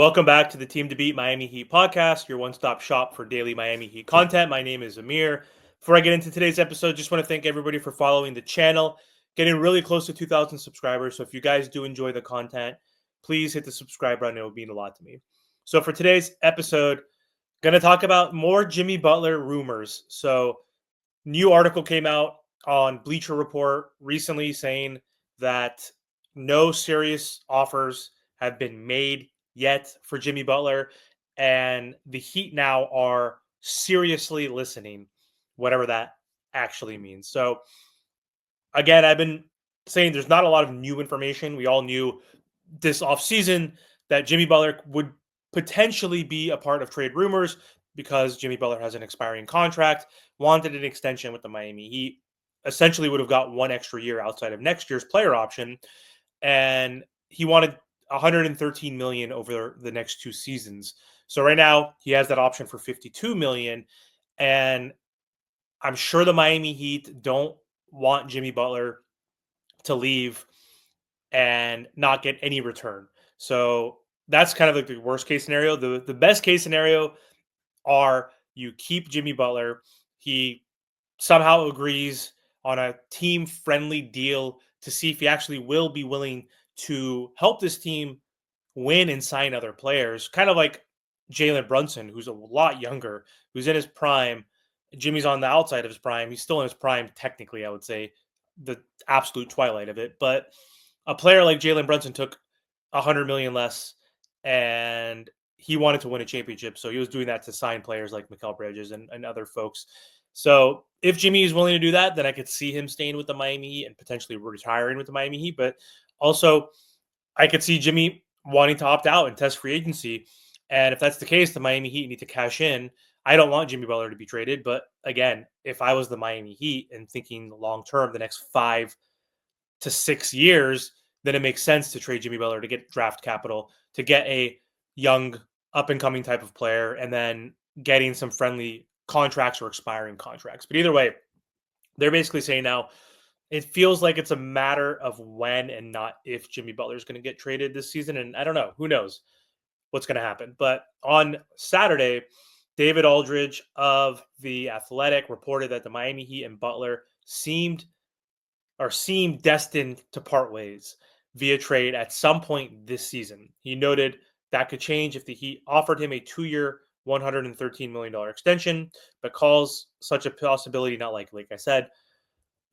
Welcome back to the Team to Beat Miami Heat podcast, your one-stop shop for daily Miami Heat content. My name is Amir. Before I get into today's episode, just want to thank everybody for following the channel. Getting really close to 2,000 subscribers, so if you guys do enjoy the content, please hit the subscribe button. It would mean a lot to me. So for today's episode, going to talk about more Jimmy Butler rumors. So new article came out on Bleacher Report recently saying that no serious offers have been made yet for Jimmy Butler, and the Heat now are seriously listening, whatever that actually means. So again, I've been saying there's not a lot of new information. We all knew this offseason that Jimmy Butler would potentially be a part of trade rumors because Jimmy Butler has an expiring contract, wanted an extension with the Miami Heat, essentially would have got one extra year outside of next year's player option, and he wanted 113 million over the next two seasons. So right now he has that option for 52 million, and I'm sure the Miami Heat don't want Jimmy Butler to leave and not get any return. So that's kind of like the worst case scenario. The best case scenario are you keep Jimmy Butler. He somehow agrees on a team friendly deal to see if he actually will be willing to help this team win and sign other players. Kind of like Jalen Brunson, who's a lot younger, who's in his prime. Jimmy's on the outside of his prime. He's still in his prime, technically, I would say, the absolute twilight of it. But a player like Jalen Brunson took 100 million less, and he wanted to win a championship. So he was doing that to sign players like Mikal Bridges and other folks. So if Jimmy is willing to do that, then I could see him staying with the Miami Heat and potentially retiring with the Miami Heat. But also, I could see Jimmy wanting to opt out and test free agency. And if that's the case, the Miami Heat need to cash in. I don't want Jimmy Butler to be traded. But again, if I was the Miami Heat and thinking long term, the next 5 to 6 years, then it makes sense to trade Jimmy Butler to get draft capital, to get a young, up and coming type of player, and then getting some friendly contracts or expiring contracts. But either way, they're basically saying now it feels like it's a matter of when and not if Jimmy Butler is going to get traded this season. And I don't know, who knows what's going to happen. But on Saturday, David Aldrige of The Athletic reported that the Miami Heat and Butler seem destined to part ways via trade at some point this season. He noted that could change if the Heat offered him a 2-year, $113 million extension, but calls such a possibility not likely. Like I said,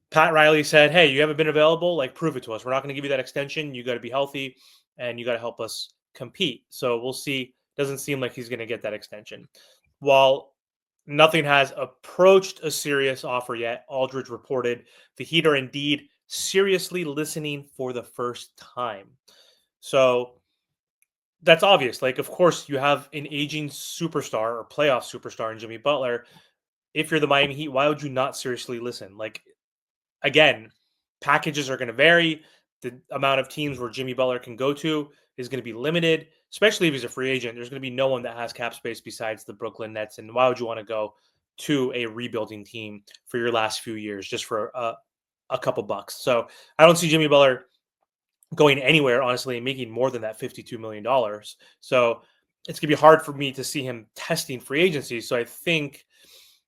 Pat Riley said, hey, you haven't been available? Like, prove it to us. We're not going to give you that extension. You got to be healthy, and you got to help us compete. So we'll see. Doesn't seem like he's going to get that extension. While nothing has approached a serious offer yet, Aldridge reported the Heat are indeed seriously listening for the first time. So that's obvious. Like, of course, you have an aging superstar or playoff superstar in Jimmy Butler. If you're the Miami Heat, why would you not seriously listen? Like, again, packages are going to vary. The amount of teams where Jimmy Butler can go to is going to be limited, especially if he's a free agent. There's going to be no one that has cap space besides the Brooklyn Nets. And why would you want to go to a rebuilding team for your last few years just for a couple bucks? So I don't see Jimmy Butler going anywhere, honestly, and making more than that $52 million. So it's going to be hard for me to see him testing free agency. So I think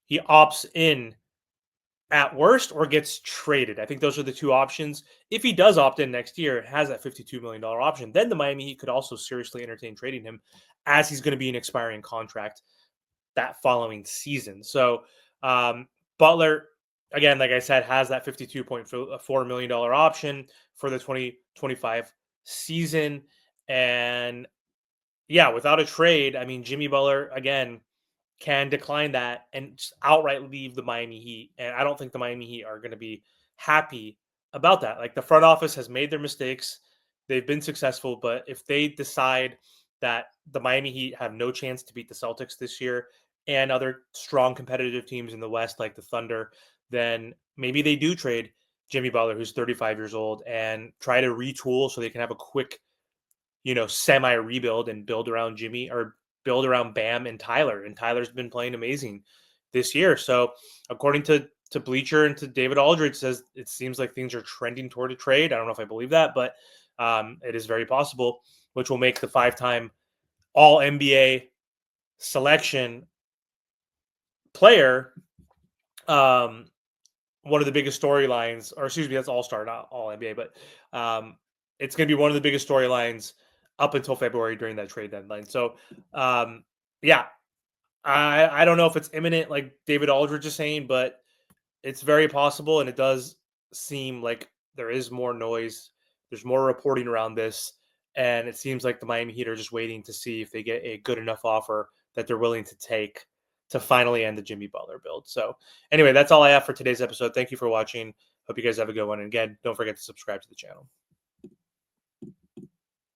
he opts in at worst or gets traded. I think those are the two options. If he does opt in next year, has that $52 million option, then the Miami Heat could also seriously entertain trading him, as he's going to be an expiring contract that following season. So Butler, again, like I said, has that $52.4 million option for the 2025 season. And yeah, without a trade, I mean, Jimmy Butler, again, can decline that and just outright leave the Miami Heat. And I don't think the Miami Heat are going to be happy about that. Like, the front office has made their mistakes. They've been successful, but if they decide that the Miami Heat have no chance to beat the Celtics this year and other strong competitive teams in the West like the Thunder, then maybe they do trade Jimmy Butler, who's 35 years old, and try to retool so they can have a quick, semi rebuild and build around Jimmy or build around Bam and Tyler. And Tyler's been playing amazing this year. So according to Bleacher and to David Aldridge, says it seems like things are trending toward a trade. I don't know if I believe that, but it is very possible, which will make the 5-time all NBA selection player. Um, one of the biggest storylines, or excuse me, that's all star, not all NBA, but um, it's going to be one of the biggest storylines up until February during that trade deadline. So, yeah, I don't know if it's imminent, like David Aldridge is saying, but it's very possible, and it does seem like there is more noise. There's more reporting around this, and it seems like the Miami Heat are just waiting to see if they get a good enough offer that they're willing to take to finally end the Jimmy Butler build. So, anyway, that's all I have for today's episode. Thank you for watching. Hope you guys have a good one. And again, don't forget to subscribe to the channel.